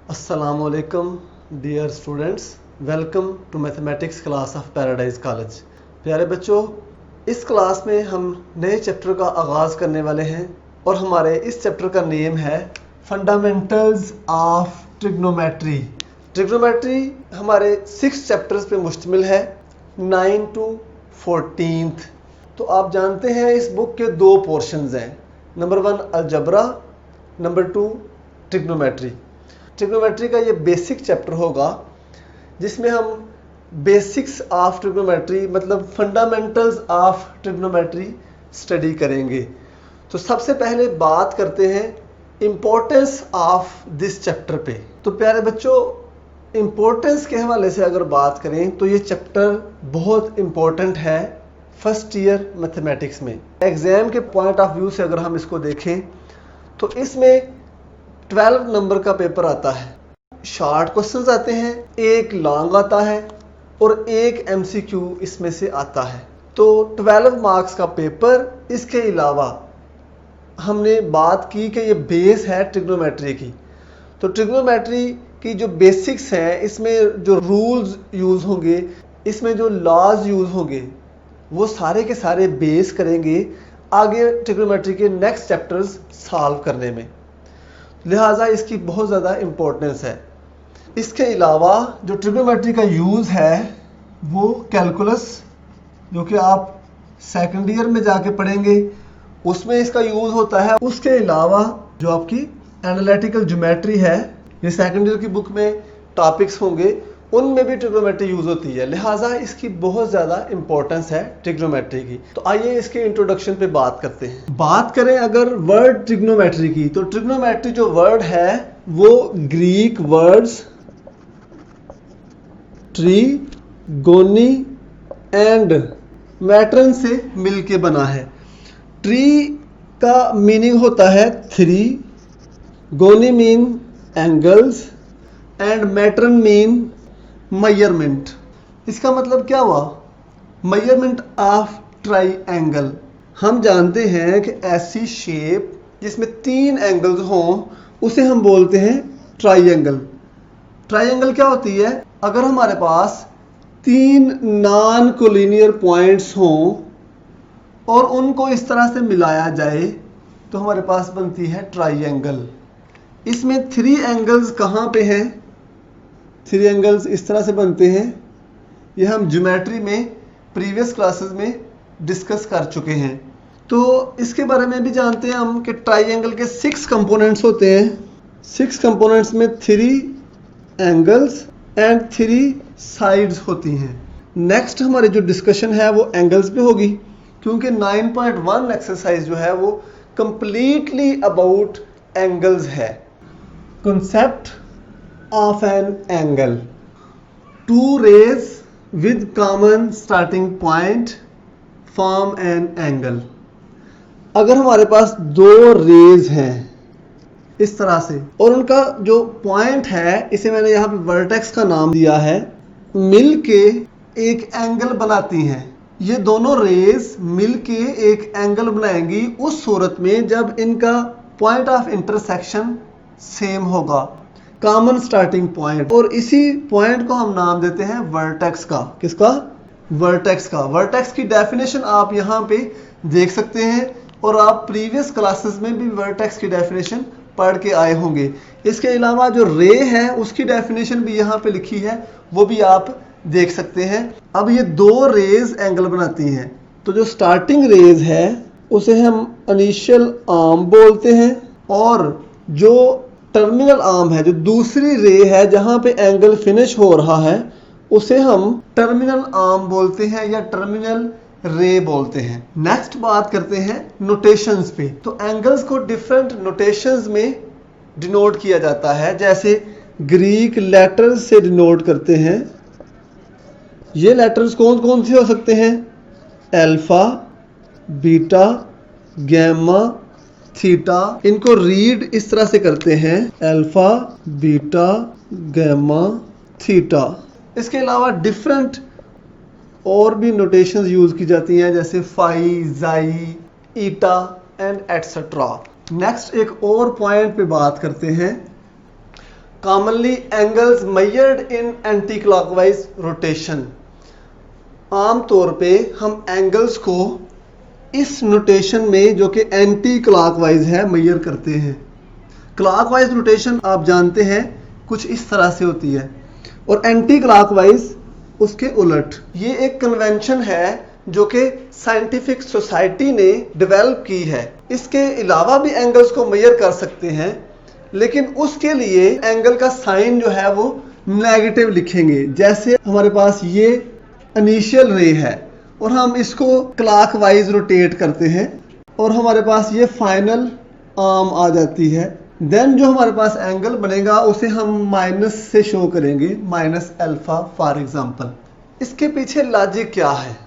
Assalamualaikum dear students, welcome to mathematics class of paradise college. प्यारे बच्चों, इस class में हम नए चैप्टर का आगाज़ करने वाले हैं और हमारे इस चैप्टर का नेम है फंडामेंटल्स ऑफ ट्रिग्नोमेट्री। ट्रिग्नोमेट्री हमारे 6 चैप्टर्स पे मुश्तमिल है, 9 to 14th। तो आप जानते हैं इस बुक के 2 पोर्शंस हैं, number 1 algebra, number 2 trigonometry. Trigonometry का ये बेसिक चैप्टर होगा जिसमें हम बेसिक्स ऑफ ट्रिग्नोमेट्री मतलब फंडामेंटल्स ऑफ ट्रिग्नोमेट्री स्टडी करेंगे। तो सबसे पहले बात करते हैं इम्पोर्टेंस ऑफ दिस चैप्टर पे। तो प्यारे बच्चों, इम्पोर्टेंस के हवाले से अगर बात करें तो ये चैप्टर बहुत इम्पोर्टेंट है फर्स्ट ईयर मैथमेटिक्स में। एग्ज़ाम के पॉइंट ऑफ व्यू से अगर हम इसको देखें तो इसमें 12 नंबर का पेपर आता है, शॉर्ट क्वेश्चंस आते हैं, एक लॉन्ग आता है और एक एमसीक्यू इसमें से आता है। तो 12 मार्क्स का पेपर। इसके अलावा हमने बात की कि ये बेस है ट्रिग्नोमेट्री की। तो ट्रिग्नोमेट्री की जो बेसिक्स हैं, इसमें जो रूल्स यूज़ होंगे, इसमें जो लॉज यूज़ होंगे, वो सारे के सारे बेस करेंगे आगे ट्रिग्नोमेट्री के नेक्स्ट चैप्टर्स सॉल्व करने में। लिहाजा इसकी बहुत ज़्यादा इम्पोर्टेंस है। इसके अलावा जो ट्रिग्नोमेट्री का यूज़ है वो कैलकुलस, जो कि आप सेकंड ईयर में जाके पढ़ेंगे, उसमें इसका यूज़ होता है। उसके अलावा जो आपकी एनालिटिकल ज्योमेट्री है, ये सेकंड ईयर की बुक में टॉपिक्स होंगे, उनमें भी ट्रिग्नोमेट्री यूज़ होती है। लिहाजा इसकी बहुत ज़्यादा इंपॉर्टेंस है ट्रिग्नोमेट्री की। तो आइए इसके इंट्रोडक्शन पे बात करते हैं। बात करें अगर वर्ड ट्रिग्नोमेट्री की, तो ट्रिग्नोमेट्री जो वर्ड है वो ग्रीक वर्ड्स ट्री, गोनी एंड मैट्रन से मिलके बना है। ट्री का मीनिंग होता है 3, गोनी mean angles and matron mean measurement. इसका मतलब क्या हुआ? Measurement of triangle. हम जानते हैं कि ऐसी शेप जिसमें 3 एंगल्स हों उसे हम बोलते हैं ट्राइंगल। ट्राइंगल क्या होती है? अगर हमारे पास 3 नॉन कोलिनियर पॉइंट्स हों और उनको इस तरह से मिलाया जाए तो हमारे पास बनती है ट्राइंगल। इसमें 3 एंगल्स कहाँ पे हैं? 3 एंगल्स इस तरह से बनते हैं। ये हम ज्योमेट्री में प्रीवियस क्लासेस में डिस्कस कर चुके हैं। तो इसके बारे में भी जानते हैं हम कि ट्राइंगल के 6 कंपोनेंट्स होते हैं। 6 कंपोनेंट्स में 3 एंगल्स एंड 3 साइड्स होती हैं। नेक्स्ट हमारी जो डिस्कशन है वो एंगल्स पे होगी, क्योंकि 9.1 एक्सरसाइज जो है वो कंप्लीटली अबाउट एंगल्स है। Concept of an angle. 2 rays with common starting point form an angle. अगर हमारे पास 2 रेज हैं इस तरह से और उनका जो पॉइंट है, इसे मैंने यहाँ पे वर्टेक्स का नाम दिया है, मिलके एक एंगल बनाती हैं। ये दोनों रेज मिलके एक एंगल बनाएंगी उस सूरत में जब इनका पॉइंट ऑफ इंटरसेक्शन सेम होगा, कॉमन स्टार्टिंग पॉइंट। और इसी पॉइंट को हम नाम देते हैं वर्टेक्स का। किसका? वर्टेक्स का। वर्टेक्स की डेफिनेशन आप यहाँ पे देख सकते हैं और आप प्रीवियस क्लासेस में भी वर्टेक्स की डेफिनेशन पढ़ के आए होंगे। इसके अलावा जो रे है उसकी डेफिनेशन भी यहाँ पे लिखी है, वो भी आप देख सकते हैं। अब ये 2 रेज एंगल बनाती हैं, तो जो स्टार्टिंग रेज है उसे हम इनिशियल आर्म बोलते हैं और जो टर्मिनल आर्म है, जो दूसरी रे है जहां पे एंगल फिनिश हो रहा है, उसे हम टर्मिनल आर्म बोलते हैं या टर्मिनल रे बोलते हैं। नेक्स्ट बात करते हैं नोटेशंस पे। तो एंगल्स को डिफरेंट नोटेशंस में डिनोट किया जाता है, जैसे ग्रीक लेटर्स से डिनोट करते हैं। ये लेटर्स कौन कौन से हो सकते हैं? Alpha, beta, gamma, theta. इनको रीड इस तरह से करते हैं, अल्फा, बीटा, गैमा, थीटा। इसके अलावा डिफरेंट और भी नोटेशंस यूज की जाती हैं, जैसे फाई, जाई, ईटा एंड एटसेट्रा। नेक्स्ट एक और पॉइंट पे बात करते हैं। Commonly angles measured in anti clockwise rotation. आम तौर पे हम एंगल्स को इस नोटेशन में जो कि एंटी क्लॉकवाइज है मेजर करते हैं। क्लॉकवाइज रोटेशन आप जानते हैं कुछ इस तरह से होती है और एंटी क्लॉकवाइज उसके उलट। ये एक कन्वेंशन है जो कि साइंटिफिक सोसाइटी ने डेवलप की है। इसके अलावा भी एंगल्स को मेजर कर सकते हैं, लेकिन उसके लिए एंगल का साइन जो है वो नेगेटिव लिखेंगे। जैसे हमारे पास ये इनिशियल रे है और हम इसको क्लॉकवाइज रोटेट करते हैं और हमारे पास ये फाइनल आर्म आ जाती है। देन जो हमारे पास एंगल बनेगा उसे हम माइनस से शो करेंगे, माइनस अल्फा फॉर एग्जांपल। इसके पीछे लॉजिक क्या है?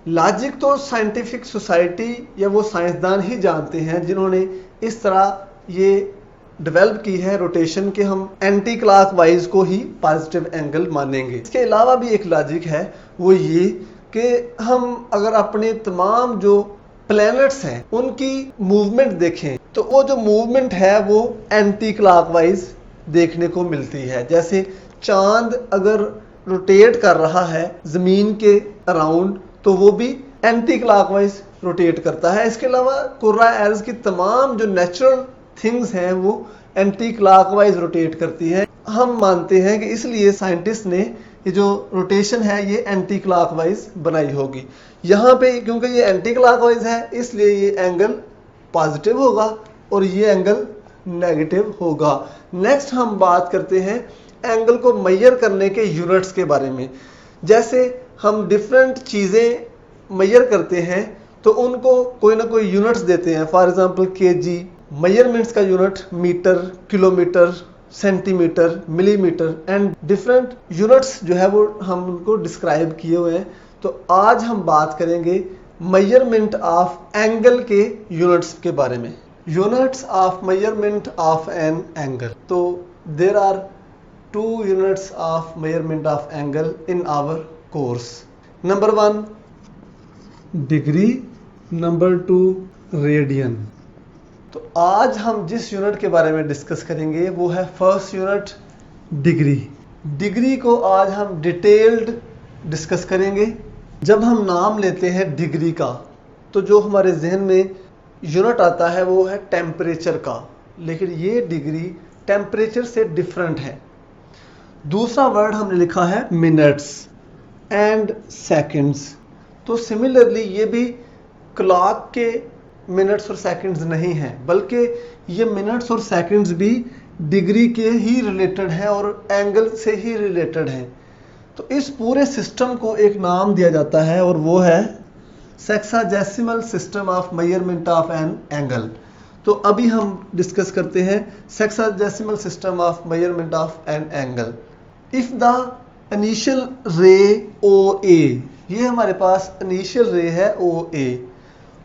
लॉजिक तो साइंटिफिक सोसाइटी या वो साइंसदान ही जानते हैं जिन्होंने इस तरह ये डेवलप की है रोटेशन के हम एंटी क्लॉकवाइज को ही पॉजिटिव एंगल मानेंगे। इसके अलावा भी एक लॉजिक है, वो ये कि हम अगर अपने तमाम जो प्लैनेट्स हैं उनकी मूवमेंट देखें तो वो जो मूवमेंट है वो एंटी क्लॉकवाइज देखने को मिलती है। जैसे चांद अगर रोटेट कर रहा है ज़मीन के अराउंड तो वो भी एंटी क्लॉकवाइज रोटेट करता है। इसके अलावा कुर्रा एर्ज की तमाम जो नेचुरल थिंग्स हैं वो एंटी क्लॉकवाइज रोटेट करती है। हम मानते हैं कि इसलिए साइंटिस्ट ने ये जो रोटेशन है ये एंटी क्लॉकवाइज बनाई होगी। यहाँ पे क्योंकि ये एंटी क्लॉकवाइज है इसलिए ये एंगल पॉजिटिव होगा और ये एंगल नेगेटिव होगा। नेक्स्ट हम बात करते हैं एंगल को मेजर करने के यूनिट्स के बारे में। जैसे हम डिफरेंट चीज़ें मेजर करते हैं तो उनको कोई ना कोई यूनिट्स देते हैं। फॉर एग्जांपल केजी मेजरमेंट्स का unit, metre, kilometre, centimetre, millimetre and different units जो है वो हम उनको डिस्क्राइब किए हुए हैं। तो आज हम बात करेंगे मेजरमेंट ऑफ एंगल के यूनिट्स के बारे में। Units of measurement of an angle. तो there are 2 units of measurement of angle in our course. Number 1 degree, number 2 radian. तो आज हम जिस यूनिट के बारे में डिस्कस करेंगे वो है फर्स्ट यूनिट डिग्री। डिग्री को आज हम डिटेल्ड डिस्कस करेंगे। जब हम नाम लेते हैं डिग्री का तो जो हमारे जहन में यूनिट आता है वो है टेम्परेचर का, लेकिन ये डिग्री टेम्परेचर से डिफरेंट है। दूसरा वर्ड हमने लिखा है मिनट्स एंड सेकंड्स। तो सिमिलरली ये भी क्लॉक के मिनट्स और सेकंड्स नहीं हैं, बल्कि ये मिनट्स और सेकंड्स भी डिग्री के ही रिलेटेड हैं और एंगल से ही रिलेटेड हैं। तो इस पूरे सिस्टम को एक नाम दिया जाता है और वो है sexagesimal system of measurement of an angle. तो अभी हम डिस्कस करते हैं sexagesimal system of measurement of an angle. If the initial ray O A, ये हमारे पास इनिशियल रे है O A,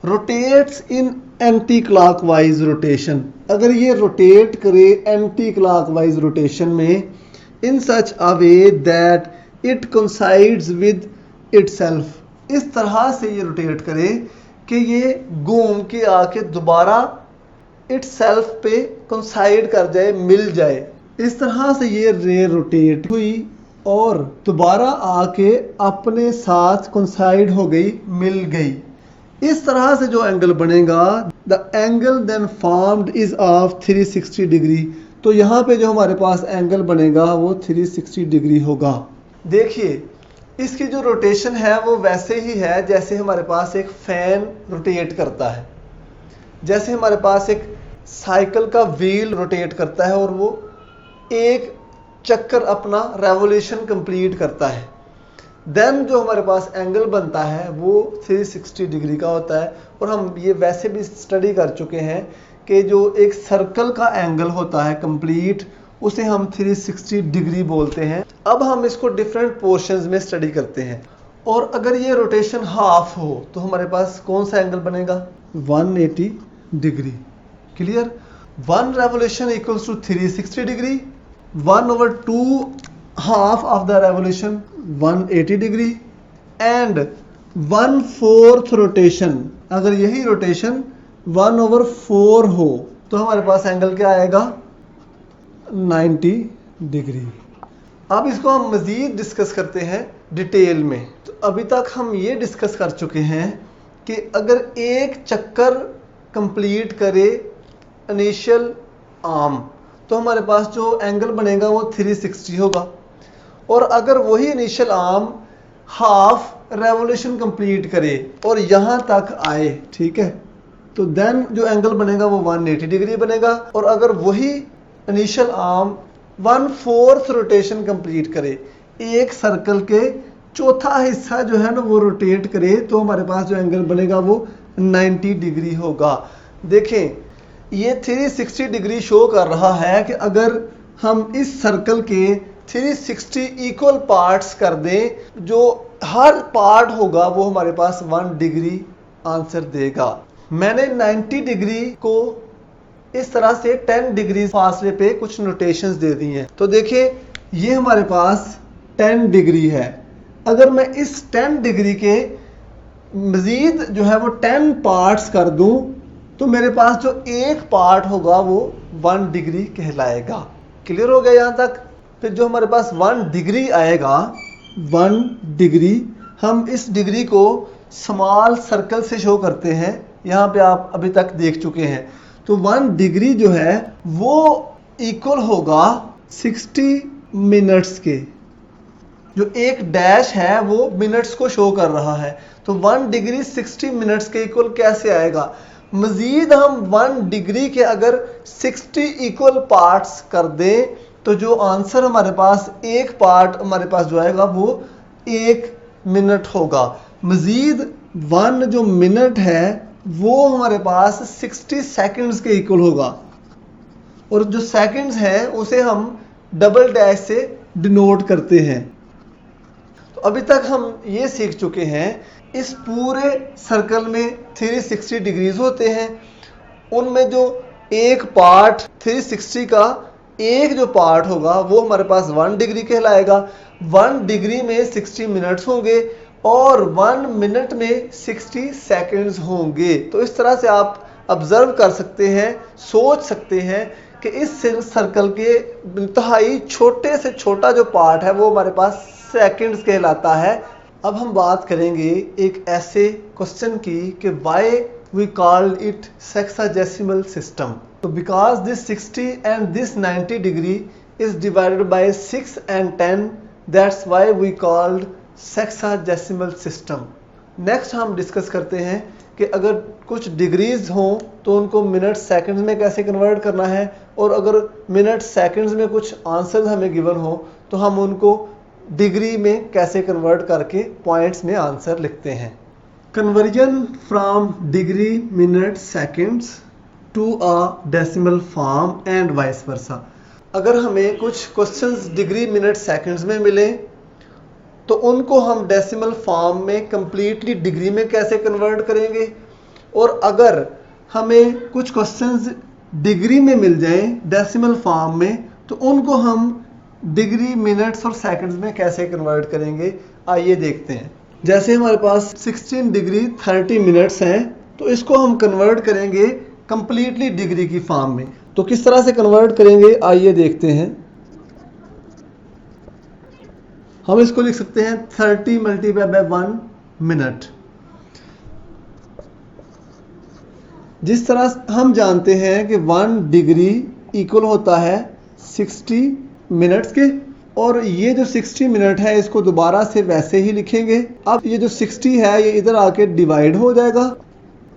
rotates in anti clockwise rotation, अगर ये रोटेट करे एंटी क्लॉकवाइज रोटेशन में in such a way that it coincides with itself, इस तरह से ये रोटेट करे कि ये घूम के आके दोबारा इटसेल्फ पे कोइंसाइड कर जाए, मिल जाए। इस तरह से ये रे रोटेट हुई और दोबारा आके अपने साथ कोइंसाइड हो गई, मिल गई। इस तरह से जो एंगल बनेगा the angle then formed is of 360 degree. तो यहाँ पे जो हमारे पास एंगल बनेगा वो 360 डिग्री होगा। देखिए इसकी जो रोटेशन है वो वैसे ही है जैसे हमारे पास एक फैन रोटेट करता है, जैसे हमारे पास एक साइकिल का व्हील रोटेट करता है और वो एक चक्कर अपना रेवोल्यूशन कंप्लीट करता है। देन जो हमारे पास एंगल बनता है वो 360 डिग्री का होता है। और हम ये वैसे भी स्टडी कर चुके हैं कि जो एक सर्कल का एंगल होता है कंप्लीट, उसे हम 360 डिग्री बोलते हैं। अब हम इसको डिफरेंट पोर्शंस में स्टडी करते हैं। और अगर ये रोटेशन हाफ हो तो हमारे पास कौन सा एंगल बनेगा? 180 degree. Clear? 1 revolution equals to 360 degree, 1/2 half of the revolution 180 degree and 1/4 rotation, अगर यही रोटेशन 1/4 हो तो हमारे पास एंगल क्या आएगा? 90 डिग्री। अब इसको हम मज़ीद डिस्कस करते हैं डिटेल में। तो अभी तक हम ये डिस्कस कर चुके हैं कि अगर एक चक्कर कंप्लीट करे इनिशियल आर्म तो हमारे पास जो एंगल बनेगा वो 360 होगा, और अगर वही initial arm half revolution complete करे और यहाँ तक आए, ठीक है, तो देन जो एंगल बनेगा वो 180 डिग्री बनेगा। और अगर वही इनिशियल आर्म 1/4 रोटेशन कंप्लीट करे, एक सर्कल के चौथा हिस्सा जो है ना वो रोटेट करे, तो हमारे पास जो एंगल बनेगा वो 90 डिग्री होगा। देखें ये 360 डिग्री शो कर रहा है कि अगर हम इस सर्कल के 360 इक्वल पार्ट्स कर दें, जो हर पार्ट होगा वो हमारे पास 1 डिग्री आंसर देगा। मैंने 90 डिग्री को इस तरह से 10 डिग्री फासले पे कुछ नोटेशंस दे दी हैं। तो देखिए ये हमारे पास 10 डिग्री है। अगर मैं इस 10 डिग्री के मज़ीद जो है वो 10 पार्ट्स कर दूं तो मेरे पास जो एक पार्ट होगा वो 1 डिग्री कहलाएगा। क्लियर हो गया यहाँ तक? फिर जो हमारे पास 1 डिग्री आएगा, 1 डिग्री, हम इस डिग्री को स्मॉल सर्कल से शो करते हैं। यहाँ पे आप अभी तक देख चुके हैं। तो 1 डिग्री जो है वो इक्वल होगा 60 मिनट्स के। जो एक डैश है वो मिनट्स को शो कर रहा है, तो 1 डिग्री 60 मिनट्स के इक्वल कैसे आएगा? मज़ीद हम 1 डिग्री के अगर 60 इक्वल पार्ट्स कर दें तो जो आंसर हमारे पास एक पार्ट हमारे पास जो आएगा वो 1 मिनट होगा। मज़ीद 1 जो मिनट है वो हमारे पास 60 सेकंड्स के इक्वल होगा, और जो सेकंड्स हैं उसे हम डबल डैश से डिनोट करते हैं। तो अभी तक हम ये सीख चुके हैं इस पूरे सर्कल में 360 डिग्रीज होते हैं। उनमें जो एक पार्ट 360 का एक जो पार्ट होगा वो हमारे पास 1 डिग्री कहलाएगा। 1 डिग्री में 60 मिनट्स होंगे और 1 मिनट में 60 सेकंड्स होंगे। तो इस तरह से आप ऑब्जर्व कर सकते हैं, सोच सकते हैं कि इस सर्कल के इंतहाई छोटे से छोटा जो पार्ट है वो हमारे पास सेकंड्स कहलाता है। अब हम बात करेंगे एक ऐसे क्वेश्चन की कि why we called it sexagesimal system. तो because this 60 and this 90 degree is divided by 6 and 10, that's why we called sexagesimal system. Next हम डिस्कस करते हैं कि अगर कुछ डिग्रीज हों तो उनको मिनट सेकंड्स में कैसे कन्वर्ट करना है, और अगर मिनट सेकंड्स में कुछ आंसर्स हमें गिवन हो तो हम उनको डिग्री में कैसे कन्वर्ट करके पॉइंट्स में आंसर लिखते हैं। Conversion from degree minute seconds to a decimal form and vice versa. अगर हमें कुछ क्वेश्चंस डिग्री मिनट सेकंड्स में मिले तो उनको हम डेसिमल फॉर्म में कंप्लीटली डिग्री में कैसे कन्वर्ट करेंगे, और अगर हमें कुछ क्वेश्चंस डिग्री में मिल जाएं डेसिमल फॉर्म में तो उनको हम डिग्री मिनट्स और सेकंड्स में कैसे कन्वर्ट करेंगे, आइए देखते हैं। जैसे हमारे पास 16 डिग्री 30 मिनट्स हैं तो इसको हम कन्वर्ट करेंगे कंप्लीटली डिग्री की फॉर्म में। तो किस तरह से कन्वर्ट करेंगे आइए देखते हैं। हम इसको लिख सकते हैं 30 मल्टीप्लाई बाय 1 मिनट। जिस तरह हम जानते हैं कि 1 डिग्री इक्वल होता है 60 मिनट्स के, और ये जो 60 मिनट है इसको दोबारा से वैसे ही लिखेंगे। अब ये जो 60 है ये इधर आके डिवाइड हो जाएगा,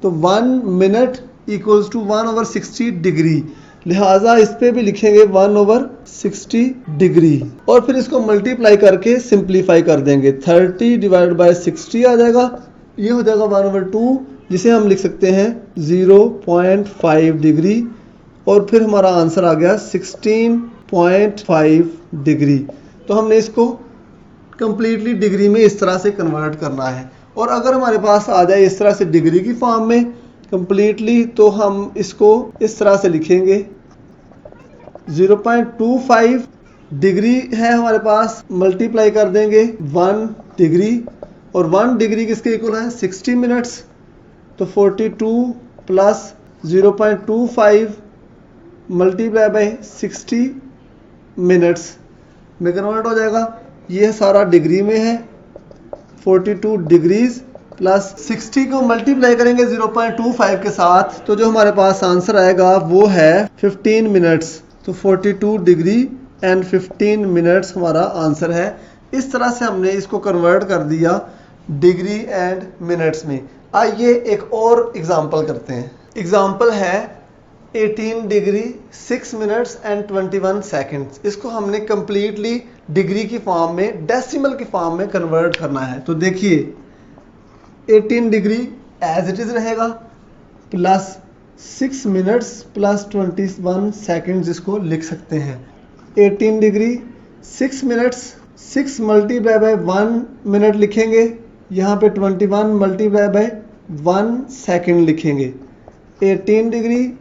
तो 1 मिनट इक्वल्स टू 1/60 डिग्री, लिहाजा इस पे भी लिखेंगे 1/60 डिग्री, और फिर इसको मल्टीप्लाई करके सिंप्लीफाई कर देंगे। 30 डिवाइड बाय 60 आ जाएगा, ये हो जाएगा 1/2, जिसे हम लिख सकते हैं 0.5 डिग्री, और फिर हमारा आंसर आ गया 16.5 डिग्री। तो हमने इसको कंप्लीटली डिग्री में इस तरह से कन्वर्ट करना है। और अगर हमारे पास आ जाए इस तरह से डिग्री की फॉर्म में कंप्लीटली, तो हम इसको इस तरह से लिखेंगे 0.25 डिग्री है हमारे पास, मल्टीप्लाई कर देंगे 1 डिग्री, और 1 डिग्री किसके इक्वल है 60 मिनट्स, तो 42 प्लस 0.25 मल्टीप्लाई बाय 60 मिनट्स में कन्वर्ट हो जाएगा। ये सारा डिग्री में है, 42 डिग्रीज प्लस 60 को मल्टीप्लाई करेंगे 0.25 के साथ, तो जो हमारे पास आंसर आएगा वो है 15 मिनट्स। तो 42 डिग्री एंड 15 मिनट्स हमारा आंसर है। इस तरह से हमने इसको कन्वर्ट कर दिया डिग्री एंड मिनट्स में। आइए एक और एग्जांपल करते हैं। एग्जांपल है 18 डिग्री 6 मिनट्स एंड 21 सेकंड्स। इसको हमने कंप्लीटली डिग्री की फॉर्म में, डेसिमल की फॉर्म में कन्वर्ट करना है। तो देखिए 18 डिग्री एज इट इज रहेगा प्लस 6 मिनट्स प्लस 21 सेकंड्स, इसको लिख सकते हैं। 18 degree 6 minutes, 6 multiply by 1 minute लिखेंगे, यहाँ पे 21 मल्टीप्लाई बाय 1 सेकंड लिखेंगे। 18 डिग्री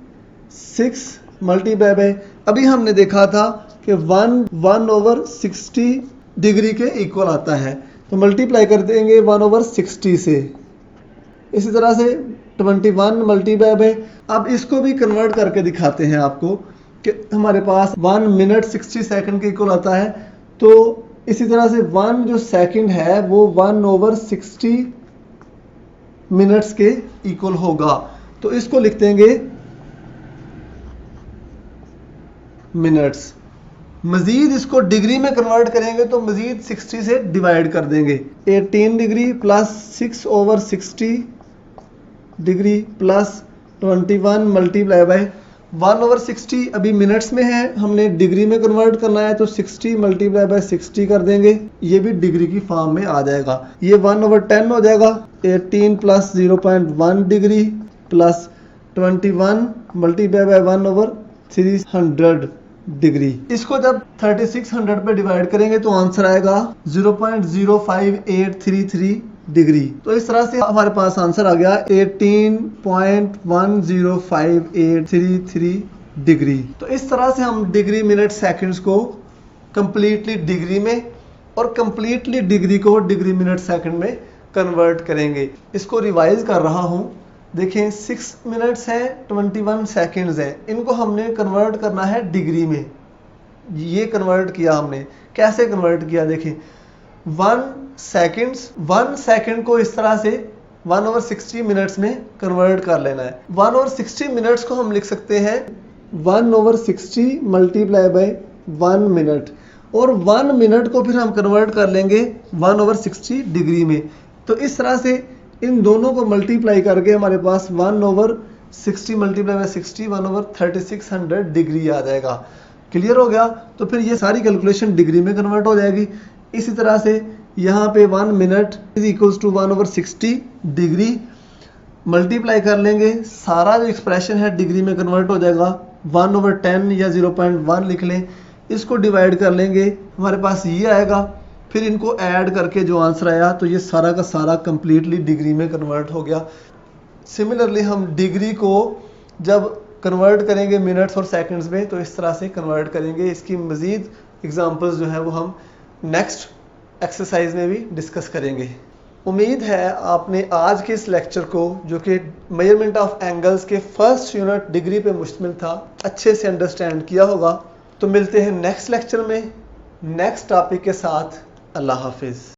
6 मल्टीप्लाई बाय, अभी हमने देखा था कि 1/60 डिग्री के इक्वल आता है, तो मल्टीप्लाई कर देंगे 1/60 से। इसी तरह से 21 मल्टीप्लाई बाय, अब इसको भी कन्वर्ट करके दिखाते हैं आपको कि हमारे पास 1 मिनट 60 सेकंड के इक्वल आता है। तो इसी तरह से 1 जो सेकंड है वो 1/60 मिनट्स के इक्वल होगा, तो इसको लिख देंगे मिनट्स। मजीद इसको डिग्री में कन्वर्ट करेंगे तो मजीद 60 से डिवाइड कर देंगे। 18 degree plus 6/60 degree plus 21 multiply by 1/60, अभी मिनट्स में है, हमने डिग्री में कन्वर्ट करना है, तो 60 मल्टीप्लाई बाय 60 कर देंगे, ये भी डिग्री की फॉर्म में आ जाएगा। ये 1/10 हो जाएगा। 18 plus 0.1 degree plus 21 multiply by 1/300 degree. इसको जब 3600 पे डिवाइड करेंगे तो आंसर आएगा 0.05833 डिग्री। तो इस तरह से हमारे पास आंसर आ गया 18.105833 डिग्री। तो इस तरह से हम डिग्री मिनट सेकंड्स को कंप्लीटली डिग्री में और कंप्लीटली डिग्री को डिग्री मिनट सेकंड में कन्वर्ट करेंगे। इसको रिवाइज कर रहा हूं, देखें 6 मिनट्स है 21 सेकंड्स है, इनको हमने कन्वर्ट करना है डिग्री में। ये कन्वर्ट किया हमने, कैसे कन्वर्ट किया देखें, 1 सेकंड को इस तरह से 1/60 मिनट्स में कन्वर्ट कर लेना है। 1/60 मिनट्स को हम लिख सकते हैं 1/60 मल्टीप्लाई बाय 1 मिनट, और 1 मिनट को फिर हम कन्वर्ट कर लेंगे 1/60 डिग्री में। तो इस तरह से इन दोनों को मल्टीप्लाई करके हमारे पास 1/60 मल्टीप्लाई बाय 60 1/3600 डिग्री आ जाएगा। क्लियर हो गया? तो फिर ये सारी कैलकुलेशन डिग्री में कन्वर्ट हो जाएगी। इसी तरह से यहाँ पे 1 minute is equals to 1/60 degree, multiply कर लेंगे, सारा जो एक्सप्रेशन है डिग्री में कन्वर्ट हो जाएगा। 1/10 या 0.1 लिख लें, इसको डिवाइड कर लेंगे, हमारे पास ये आएगा। फिर इनको ऐड करके जो आंसर आया तो ये सारा का सारा कंप्लीटली डिग्री में कन्वर्ट हो गया। सिमिलरली हम डिग्री को जब कन्वर्ट करेंगे मिनट्स और सेकंड्स में तो इस तरह से कन्वर्ट करेंगे। इसकी मज़ीद एग्जांपल्स जो है वो हम नेक्स्ट एक्सरसाइज में भी डिस्कस करेंगे। उम्मीद है आपने आज के इस लेक्चर को, जो कि मेजरमेंट ऑफ एंगल्स के फर्स्ट यूनिट डिग्री पे मुश्तमिल था, अच्छे से अंडरस्टैंड किया होगा। तो मिलते हैं नेक्स्ट लेक्चर में नेक्स्ट टॉपिक के साथ। अल्लाह हाफिज़।